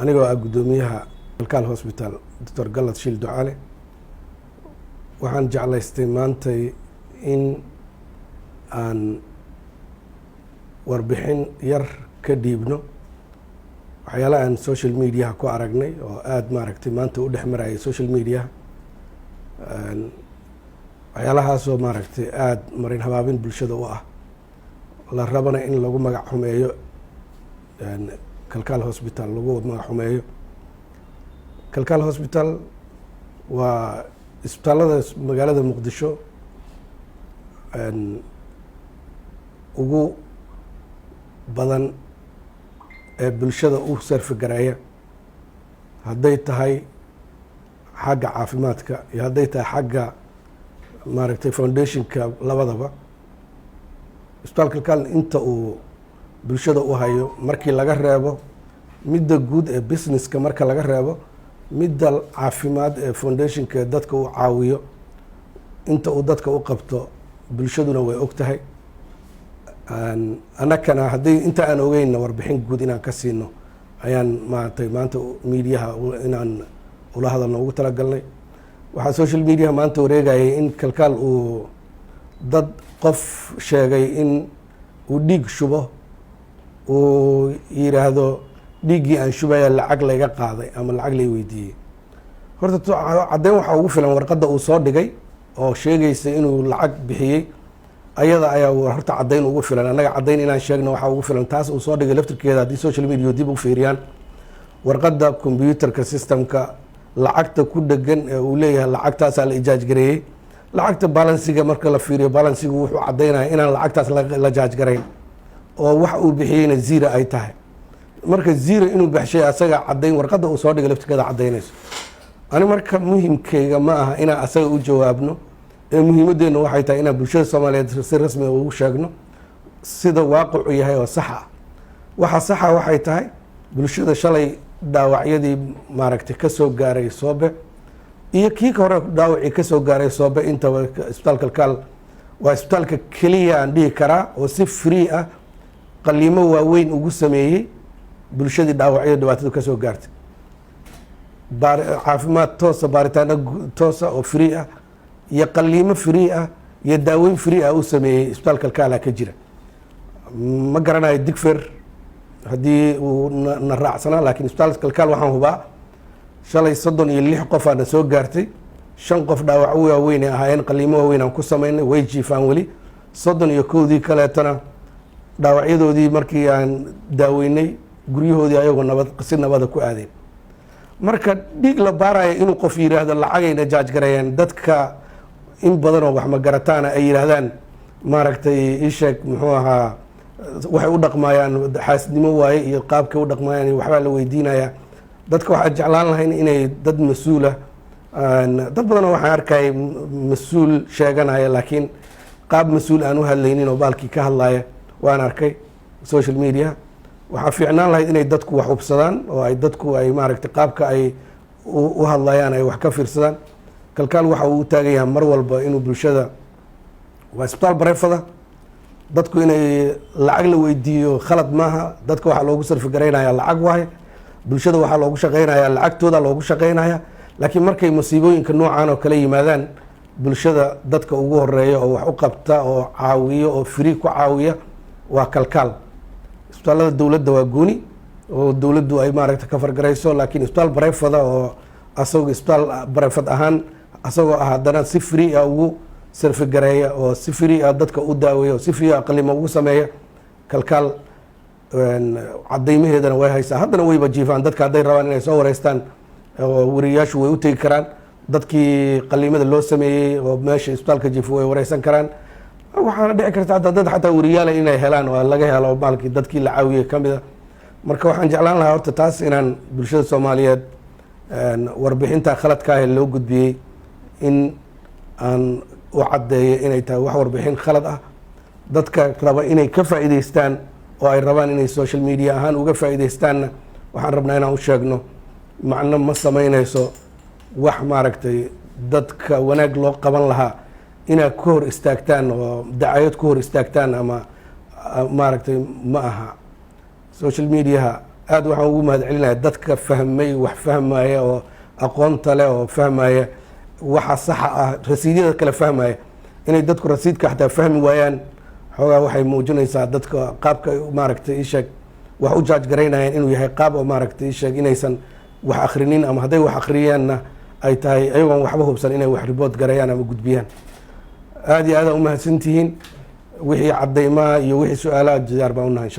anigoo ah gudoomiyaha kalkaal hospital Dr. Galad Shil Ducaale waxaan jeclaystay maantay in aan warbixin yar ka dhiibno waxyaalaha aan social media ku aragnay oo aad maaragtay maanta u dhex marayay social media waxyaalahaasoo maaragtay aad marin habaabin bulshada u ah la rabana in lagu magac xumeeyo kalkaal hospital lagu magac xumeeyo kalkaal hospital waa isbitaalada magaalada Muqdisho ugu badan ee bulshada u sarfi gareeya hadday tahay xagga caafimaadka iyo hadday tahay xagga maaragtay foundationka labadaba isbitaal kalkaal inta uu bulshada u hayo markii laga reebo midda guud ee businesska marka laga reebo midda caafimaad ee foundationka dadka uu caawiyo inta uu dadka u qabto bulshaduna way og tahay annagana haddii inta aan ogeyna warbixin guud inaan ka siino ayaan maanta miidiyaha inaan ula hadalno ugu talagalnay waxaa social media maanta wareegayay in kalkaal uu dad qof sheegay in uu dhiig shubo uu yiraahdo dhiiggii aan shubaya lacag layga qaaday ama lacag lay weydiiyey horta caddeyn waxaa ugu filan warqadda uu soo dhigay oo sheegaysa inuu lacag bixiyey ayada ayaa horta caddeyn ugu filan annaga caddeyn inaan sheegno waxaa ugu filan taas uu soo dhigay laftirkeeda haddii social media dib u fiiriyaan warqadda computerka systemka lacagta ku dhegan ee uu leeyahay lacagtaasaa la ijaaj gareeyey lacagta balansiga marka la fiiriyo balansigu wuxuu caddeynaya inaan lacagtaas la jaaj garayn oo wax uu bixiyeyna zero ay tahay marka zero inuu baxshay asaga caddeyn warqadda uu soo dhigay laftirkeeda caddeynayso ani marka muhiimkayga ma aha inaan asaga u jawaabno ee muhiimaddeena waxay tahay inaan bulshada Soomaaliyeed si rasmi ah ugu sheegno sida waaqicu yahay oo sax ah waxa saxa waxay tahay bulshada shalay dhaawacyadii maaragtay ka soo gaaray Soobe iyo kii hore dhaawacii ka soo gaaray Soobe inta isbitaal kalkaal waa isbitaalka kaliya aan dhihi karaa oo si free ah qaliimo waaweyn ugu sameeyey bulshadii dhaawacyada dhibaatada ka soo gaartay caafimaad toosa baaritaano toosa oo free ah iyo qaliimo free ah iyo daaweyn free ah u sameeyey isbitaal kalkaal ka jira ma garanayo Digfer haddii uu na raacsanaa laakiin isbitaal kalkaal waxaan hubaa shalay 36 qof aan soo gaartay 5 qof dhaawac waaweyn ah ahaayeen qaliimo waaweyn aan ku sameynay way jiifaan wali 31 kaleetana dhaawacyadoodii markii aan daaweynay guryahoodii ayagoo si nabada ku aadeen marka dhiig la baarayo inuu qof yiraahdo lacagayna jaaj gareeyaan dadka in badan oo wax ma garataana ay yiraahdaan maaragtay isheeg muxuu ahaa waxay u dhaqmayaan xaasnimo waaye iyo qaabkay u dhaqmayaan waxba la weydiinaya dadka waxa jeclaan lahayn inay dad mas'uul ah dad badan waxaan arkay mas'uul sheeganaya laakiin qaab mas'uul aan u hadlaynin oo baalkii ka hadlaya waan arkay social media waxa fiicnaan lahayd inay dadku wax hubsadaan oo ay dadku ay maaragtay qaabka ay u hadlayaan ay wax ka fiirsadaan kalkaal waxa uu taagan yahay mar walba inuu bulshada waa isbitaal bareefada dadku inay lacag la weydiiyo khalad maaha dadka waxa loogu sarfi gareynayaa lacag waaye bulshada waxa loogu shaqeynayaa lacagtooda loogu shaqeynayaa laakiin markay masiibooyinka noocan oo kale yimaadaan bulshada dadka ugu horeeya oo wax u qabta oo caawiyo oo free ku caawiya waa kalkaal isbitaalada dawladda waa gooni oo dawladdu ay maaragtay ka fargarayso laakiin isbitaal bareefada oo asagoo isbitaal bareefad ahaan asagoo haddana si free ah ugu sarfi gareeya oo si free ah dadka u daaweeya oo si free ah qalimo ugu sameeya kalkaal cadeymaheedana way haysaa haddana wayba jiifaan dadka hadday rabaan inay soo wareystaan oo wariyaashu way u tegi karaan dadkii qalimada loo sameeyey oo meesha isbitaalka jiifo way wareysan karaan waxaana dhici karta hadda dad xataa wariyaala inay helaan oo laga helo maalkii dadkii la caawiyey ka mid a marka waxaan jeclaan lahaa horta taas inaan bulshada Soomaaliyeed warbixinta khaladka ah loo gudbiyey in aan u caddeeyo inay tahay wax warbixin khalad ah dadka raba inay ka faa'iideystaan oo ay rabaan inay social media ahaan uga faa'iideystaanna waxaan rabnaa inaan u sheegno macno ma sameynayso wax maaragtay dadka wanaag loo qaban lahaa inaad ku hor istaagtaan oo dacayad ku hor istaagtaan ama maaragtay ma aha social media aad waxaan ugu mahad celinayaa dadka fahmay wax fahmaya oo aqoonta leh oo fahmaya waxa saxa ah rasiidyada kale fahmaya inay dadku rasiidka xataa fahmi waayaan xoogaa waxay muujinaysaa dadka qaabka maaragtay isheeg wax u jaaj garaynayaan inuu yahay qaab oo maaragtay isheeg inaysan wax akhrinin ama hadday wax akhriyaanna ay tahay ayagoon waxba hubsan inay wax ribood garayaan ama gudbiyaan aad iyo aad u mahadsantihiin wixii cadaymaha iyo wixii su-aalaha diyaar baan u nahay.